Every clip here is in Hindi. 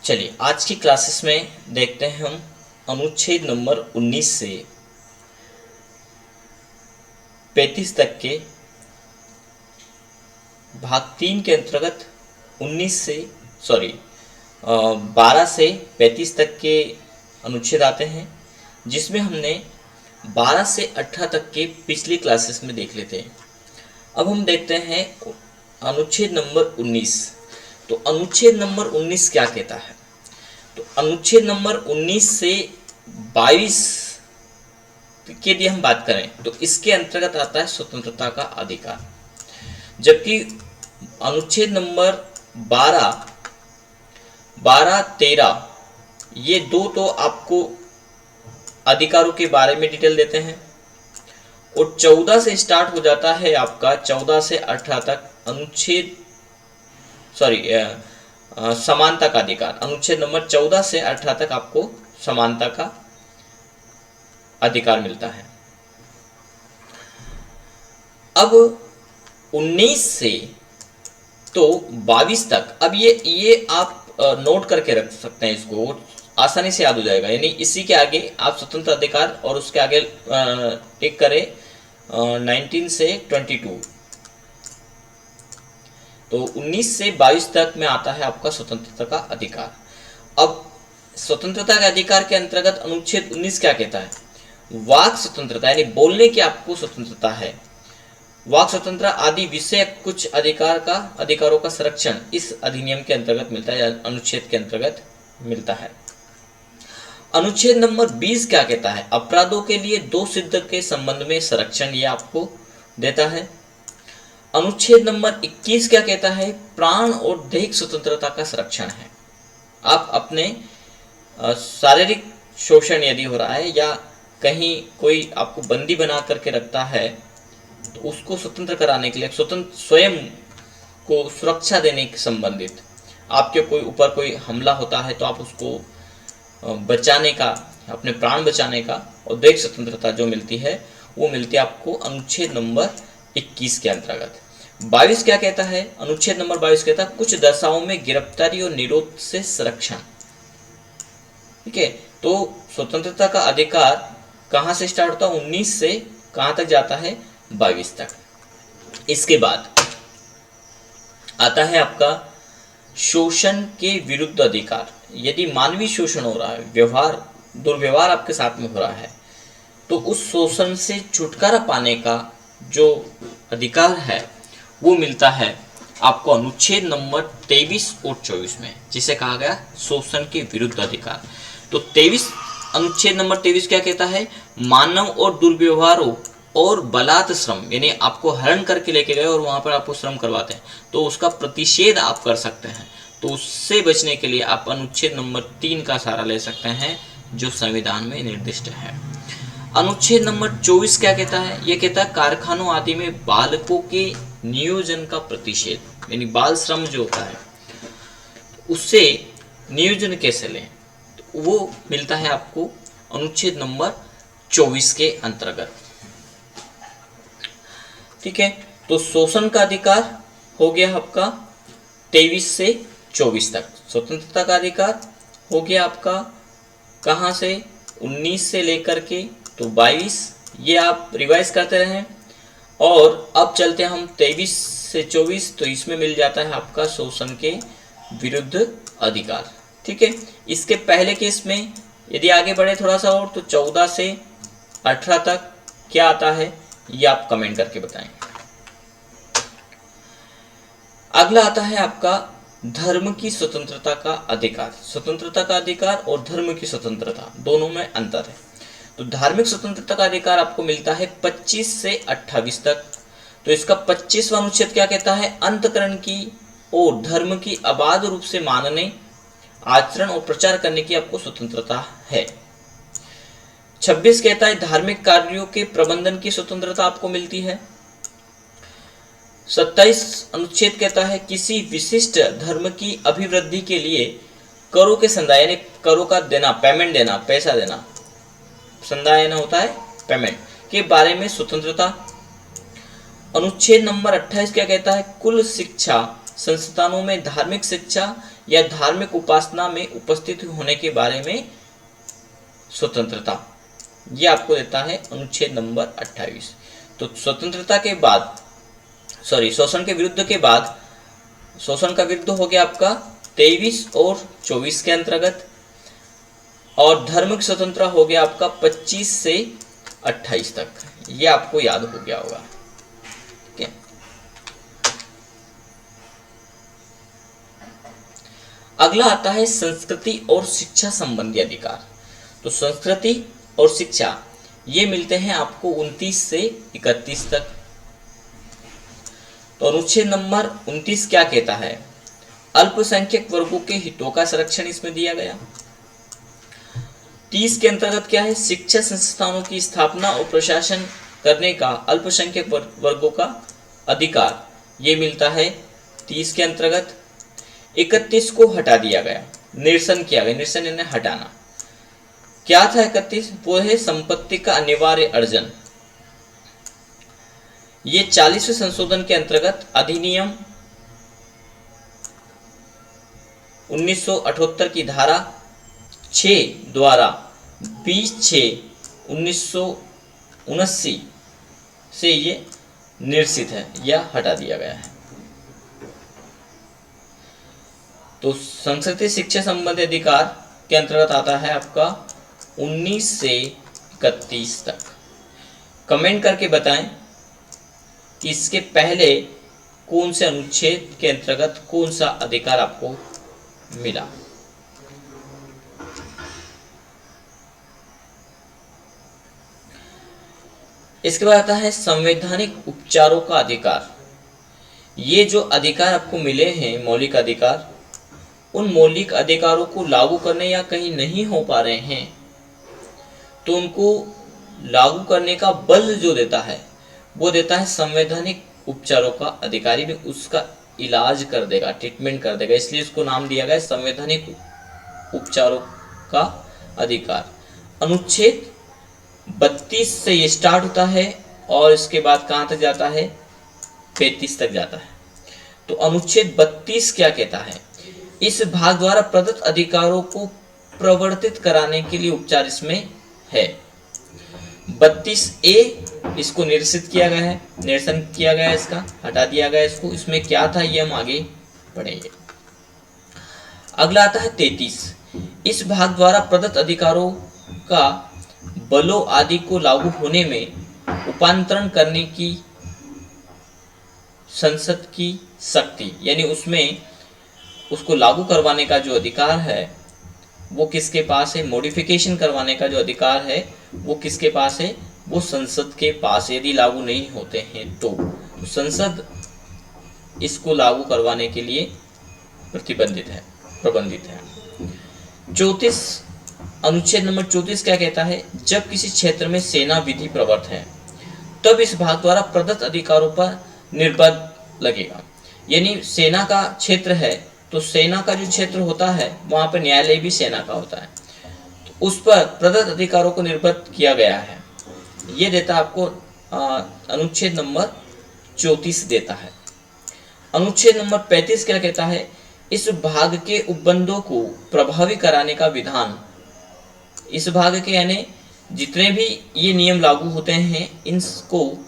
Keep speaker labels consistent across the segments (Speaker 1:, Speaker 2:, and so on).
Speaker 1: चलिए आज की क्लासेस में देखते हैं हम अनुच्छेद नंबर 19 से 35 तक के भाग 3 के अंतर्गत 12 से 35 तक के अनुच्छेद आते हैं, जिसमें हमने 12 से 18 तक के पिछली क्लासेस में देख लेते हैं। अब हम देखते हैं अनुच्छेद नंबर 19। तो अनुच्छेद नंबर 19 क्या कहता है? तो अनुच्छेद नंबर 19 से 22 के लिए हम बात करें तो इसके अंतर्गत आता है स्वतंत्रता का अधिकार, जबकि अनुच्छेद नंबर 12, 13 ये दो तो आपको अधिकारों के बारे में डिटेल देते हैं, और 14 से स्टार्ट हो जाता है आपका 14 से 18 तक समानता का अधिकार। अनुच्छेद नंबर 14 से 18 तक आपको समानता का अधिकार मिलता है। अब 19 से तो 22 तक, अब ये आप नोट करके रख सकते हैं, इसको आसानी से याद हो जाएगा। यानी इसी के आगे आप स्वतंत्र अधिकार और उसके आगे टिक करें 19 से 22, तो 19 से 22 तक में आता है आपका स्वतंत्रता का अधिकार। अब स्वतंत्रता के अधिकार के अंतर्गत अनुच्छेद 19 क्या कहता है? वाक स्वतंत्रता, यानी बोलने की आपको स्वतंत्रता है। वाक स्वतंत्रता आदि विषय कुछ अधिकारों का संरक्षण इस अधिनियम के अंतर्गत मिलता है, या अनुच्छेद के अंतर्गत मिलता है। अनुच्छेद नंबर 20 क्या कहता है? अपराधों के लिए दोष सिद्ध के संबंध में संरक्षण ये आपको देता है। अनुच्छेद नंबर 21 क्या कहता है? प्राण और दैहिक स्वतंत्रता का संरक्षण है। आप अपने शारीरिक शोषण यदि हो रहा है या कहीं कोई आपको बंदी बना करके रखता है, तो उसको स्वतंत्र कराने के लिए, स्वयं को सुरक्षा देने के संबंधित आपके कोई ऊपर कोई हमला होता है तो आप उसको बचाने का, अपने प्राण बचाने का और दैहिक स्वतंत्रता जो मिलती है वो मिलती है आपको अनुच्छेद नंबर 21 के अंतर्गत। 22 क्या कहता है? अनुच्छेद नंबर 22 कहता है कुछ दशाओं में गिरफ्तारी और निरोध से संरक्षण। ठीक है, तो स्वतंत्रता का अधिकार कहां से स्टार्ट होता है? 19 से कहां तक जाता है? 22 तक। इसके बाद आता है आपका शोषण के विरुद्ध अधिकार। यदि मानवीय शोषण हो रहा है, दुर्व्यवहार आपके साथ में हो रहा है, तो उस शोषण से छुटकारा पाने का जो अधिकार है वो मिलता है आपको अनुच्छेद नंबर 23 और 24 में, जिसे कहा गया शोषण के विरुद्ध अधिकार। तो अनुच्छेद नंबर 23 क्या कहता है? मानव और दुर्व्यवहारों और बलात् श्रम, यानी आपको हरण करके लेके गए और वहां पर आपको श्रम करवाते हैं, तो उसका प्रतिषेध आप कर सकते हैं। तो उससे बचने के लिए आप अनुच्छेद नंबर 3 का सहारा ले सकते हैं, जो संविधान में निर्दिष्ट है। अनुच्छेद नंबर 24 क्या कहता है? यह कहता है कारखानों आदि में बालकों के नियोजन का प्रतिषेध, यानी बाल श्रम जो होता है उससे नियोजन कैसे लें, तो वो मिलता है आपको अनुच्छेद नंबर 24 के अंतर्गत। ठीक है, तो शोषण का अधिकार हो गया आपका 23 से 24 तक। स्वतंत्रता का अधिकार हो गया आपका कहां से? 19 से लेकर के तो 22, ये आप रिवाइज करते रहें। और अब चलते हैं हम 23 से 24, तो इसमें मिल जाता है आपका शोषण के विरुद्ध अधिकार। ठीक है, इसके पहले केस में यदि आगे बढ़े थोड़ा सा और, तो 14 से 18 तक क्या आता है ये आप कमेंट करके बताएं। अगला आता है आपका धर्म की स्वतंत्रता का अधिकार। स्वतंत्रता का अधिकार और धर्म की स्वतंत्रता दोनों में अंतर है। तो धार्मिक स्वतंत्रता का अधिकार आपको मिलता है 25 से 28 तक। तो इसका 25वां अनुच्छेद क्या कहता है? अंतःकरण की और धर्म की अबाध रूप से मानने, आचरण और प्रचार करने की आपको स्वतंत्रता है। 26 कहता है धार्मिक कार्यों के प्रबंधन की स्वतंत्रता आपको मिलती है। 27 अनुच्छेद कहता है किसी विशिष्ट धर्म की अभिवृद्धि के लिए करों के संदाय, यानी करों का देना, पेमेंट देना, पैसा देना, संदाय ना होता है पेमेंट, के बारे में स्वतंत्रता। अनुच्छेद नंबर 28 क्या कहता है? कुल शिक्षा संस्थानों में धार्मिक शिक्षा या धार्मिक उपासना में उपस्थित होने के बारे में स्वतंत्रता। ये आपको देता है अनुच्छेद नंबर 28। तो स्वतंत्रता के बाद शोषण के विरुद्ध के बाद शोषण का विरुद्ध हो गया आपका 23 और 24 के अंतर्गत, और धार्मिक स्वतंत्रता हो गया आपका 25 से 28 तक। ये आपको याद हो गया होगा। ठीक है, अगला आता है संस्कृति और शिक्षा संबंधी अधिकार। तो संस्कृति और शिक्षा ये मिलते हैं आपको 29 से 31 तक। तो अनुच्छेद नंबर 29 क्या कहता है? अल्पसंख्यक वर्गों के हितों का संरक्षण इसमें दिया गया। 30 के अंतर्गत क्या है? शिक्षा संस्थानों की स्थापना और प्रशासन करने का अल्पसंख्यक वर्गों का अधिकार, ये मिलता है 30 के अंतर्गत। 31 को हटा दिया गया, निरसन किया गया। निरसन यानी हटाना। क्या था 31? वो है संपत्ति का अनिवार्य अर्जन। ये 40वें संशोधन के अंतर्गत अधिनियम 1978 की धारा 6 द्वारा 20/6/1979 से ये निरसित है या हटा दिया गया है। तो संस्कृति शिक्षा संबंधी अधिकार के अंतर्गत आता है आपका 19 से 31 तक। कमेंट करके बताएं कि इसके पहले कौन से अनुच्छेद के अंतर्गत कौन सा अधिकार आपको मिला। इसके बाद आता है संवैधानिक उपचारों का अधिकार। ये जो अधिकार आपको मिले हैं मौलिक अधिकार, उन मौलिक अधिकारों को लागू करने या कहीं नहीं हो पा रहे हैं तो उनको लागू करने का बल जो देता है वो देता है संवैधानिक उपचारों का अधिकारी। भी उसका इलाज कर देगा, ट्रीटमेंट कर देगा, इसलिए इसको नाम दिया गया संवैधानिक उपचारों का अधिकार। अनुच्छेद 32 से ये स्टार्ट होता है और इसके बाद कहाँ तक जाता है? 35 तक जाता है। तो अनुच्छेद 32 क्या कहता है? इस भाग द्वारा प्रदत्त अधिकारों को प्रवर्तित कराने के लिए उपचार इसमें है। 32A इसको निरसित किया गया है, निरसन किया गया है, इसका हटा दिया गया इसको। इसमें क्या था ये हम आगे पढ़ेंगे। अगला आता है 33। इस भाग द्वारा प्रदत्त अधिकारों का बलों आदि को लागू होने में उपांतरण करने की संसद की शक्ति, यानी उसमें उसको लागू करवाने का जो अधिकार है वो किसके पास है? मॉडिफिकेशन करवाने का जो अधिकार है वो किसके पास है? वो संसद के पास। यदि लागू नहीं होते हैं तो संसद इसको लागू करवाने के लिए प्रबंधित है। 34 अनुच्छेद नंबर 34 क्या कहता है? जब किसी क्षेत्र में सेना विधि प्रवर्त है तब इस भाग द्वारा प्रदत्त अधिकारों पर निर्बंध लगेगा। यानी सेना का क्षेत्र है तो सेना का जो क्षेत्र होता है वहां पर न्यायालय भी सेना का होता है, तो उस पर प्रदत्त अधिकारों को निर्बंध किया गया है। ये देता आपको अनुच्छेद नंबर 34 देता है। अनुच्छेद नंबर 35 क्या कहता है? इस भाग के उपबंधों को प्रभावी कराने का विधान। इस भाग के यानी जितने भी ये नियम लागू होते हैं इनको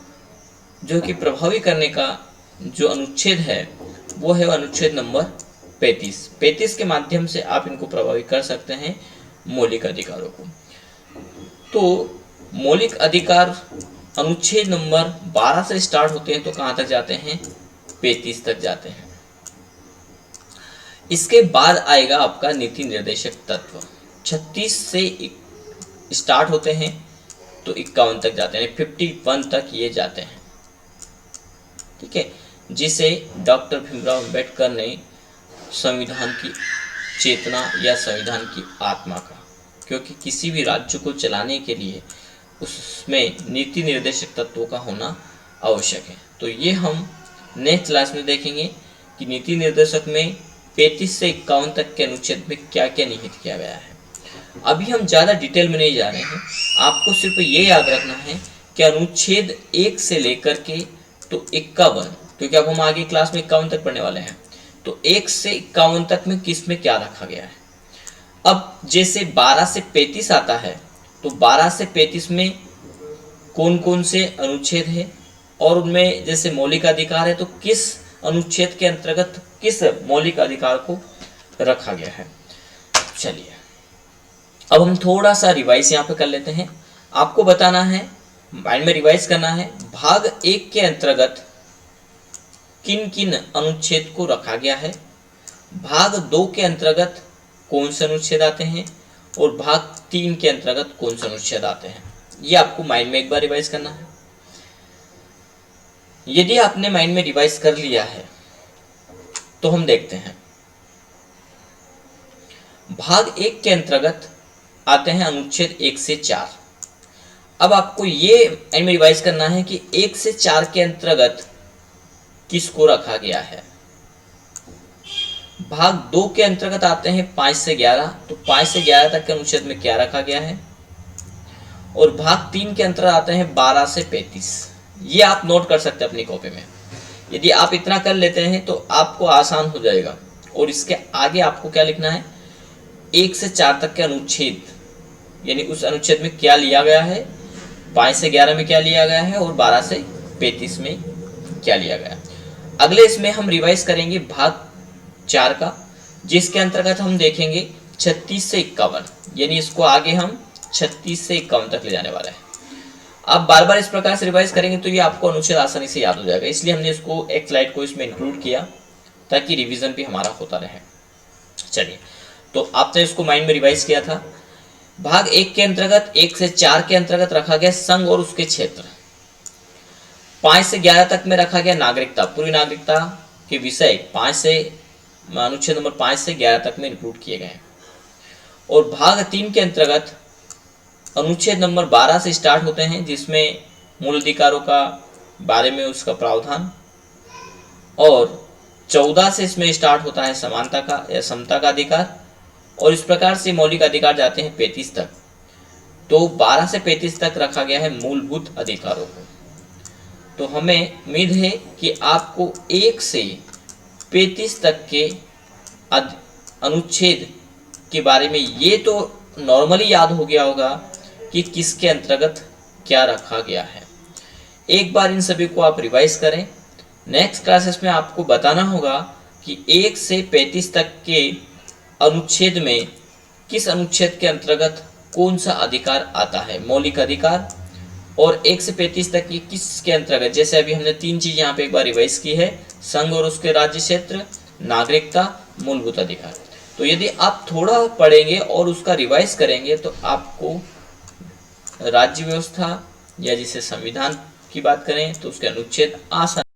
Speaker 1: जो कि प्रभावी करने का जो अनुच्छेद है वो है अनुच्छेद नंबर 35 के माध्यम से आप इनको प्रभावी कर सकते हैं मौलिक अधिकारों को। तो मौलिक अधिकार अनुच्छेद नंबर 12 से स्टार्ट होते हैं तो कहां तक जाते हैं? 35 तक जाते हैं। इसके बाद आएगा आपका नीति निर्देशक तत्व। 36 से स्टार्ट होते हैं तो 51 तक जाते हैं, 51 तक ये जाते हैं। ठीक है, जिसे डॉक्टर भीमराव अंबेडकर ने संविधान की चेतना या संविधान की आत्मा का, क्योंकि किसी भी राज्य को चलाने के लिए उसमें नीति निर्देशक तत्वों का होना आवश्यक है। तो ये हम नेक्स्ट क्लास में देखेंगे कि नीति निर्देशक में 35 से 51 तक के अनुच्छेद में क्या क्या निहित किया गया है। अभी हम ज़्यादा डिटेल में नहीं जा रहे हैं, आपको सिर्फ ये याद रखना है कि अनुच्छेद 1 से लेकर के तो 51, क्योंकि अब हम आगे क्लास में 51 तक पढ़ने वाले हैं, तो 1 से 51 तक में किस में क्या रखा गया है। अब जैसे 12 से 35 आता है, तो 12 से 35 में कौन कौन से अनुच्छेद है और उनमें जैसे मौलिक अधिकार है तो किस अनुच्छेद के अंतर्गत किस मौलिक अधिकार को रखा गया है। चलिए अब हम थोड़ा सा रिवाइज यहाँ पे कर लेते हैं। आपको बताना है, माइंड में रिवाइज करना है, भाग 1 के अंतर्गत किन किन अनुच्छेद को रखा गया है, भाग 2 के अंतर्गत कौन से अनुच्छेद आते हैं और भाग 3 के अंतर्गत कौन से अनुच्छेद आते हैं। ये आपको माइंड में एक बार रिवाइज करना है। यदि आपने माइंड में रिवाइज कर लिया है तो हम देखते हैं, भाग 1 के अंतर्गत आते हैं अनुच्छेद 1 से 4। अब आपको ये माइंड में रिवाइज करना है कि 1 से 4 के अंतर्गत किसको रखा गया है। भाग 2 के अंतर्गत आते हैं 5 से 11, तो 5 से 11 तक के अनुच्छेद में क्या रखा गया है। और भाग 3 के अंतर्गत आते हैं 12 से 35। ये आप नोट कर सकते हैं अपनी कॉपी में। यदि आप इतना कर लेते हैं तो आपको आसान हो जाएगा। और इसके आगे आपको क्या लिखना है, 1 से 4 तक के अनुच्छेद, यानी उस अनुच्छेद में क्या लिया गया है, 5 से 11 में क्या लिया गया है और 12 से 35 में क्या लिया गया है। अगले इसमें हम रिवाइज करेंगे भाग 4 का, जिसके अंतर्गत हम देखेंगे 36 से 51, यानी इसको आगे हम 36 से 51 तक ले जाने वाला है। आप बार बार इस प्रकार से रिवाइज करेंगे तो ये आपको अनुच्छेद आसानी से याद हो जाएगा। इसलिए हमने इसको एक स्लाइड को इसमें इंक्लूड किया ताकि रिवीजन भी हमारा होता रहे। चलिए, तो आपने इसको माइंड में रिवाइज किया था। भाग 1 के अंतर्गत 1 से 4 के अंतर्गत रखा गया संघ और उसके क्षेत्र। 5 से 11 तक में रखा गया नागरिकता, पूरी नागरिकता के विषय 5 से अनुच्छेद नंबर 5 से 11 तक में इंक्लूड किए गए। और भाग 3 के अंतर्गत अनुच्छेद नंबर 12 से स्टार्ट होते हैं, जिसमें मूल अधिकारों का बारे में उसका प्रावधान, और 14 से इसमें स्टार्ट होता है समानता का या समता का अधिकार। और इस प्रकार से मौलिक अधिकार जाते हैं 35 तक। तो 12 से 35 तक रखा गया है मूलभूत अधिकारों को। तो हमें उम्मीद है कि आपको 1 से 35 तक के अनुच्छेद के बारे में ये तो नॉर्मली याद हो गया होगा कि किसके अंतर्गत क्या रखा गया है। एक बार इन सभी को आप रिवाइज करें। नेक्स्ट क्लासेस में आपको बताना होगा कि 1 से 35 तक के अनुच्छेद में किस अनुच्छेद के अंतर्गत कौन सा अधिकार आता है, मौलिक अधिकार। और 1 से 35 तक की किसके अंतर्गत, जैसे अभी हमने 3 चीज यहाँ पे एक बार रिवाइज की है, संघ और उसके राज्य क्षेत्र, नागरिकता, मूलभूत अधिकार। तो यदि आप थोड़ा पढ़ेंगे और उसका रिवाइज करेंगे तो आपको राज्य व्यवस्था या जिसे संविधान की बात करें तो उसके अनुच्छेद आसान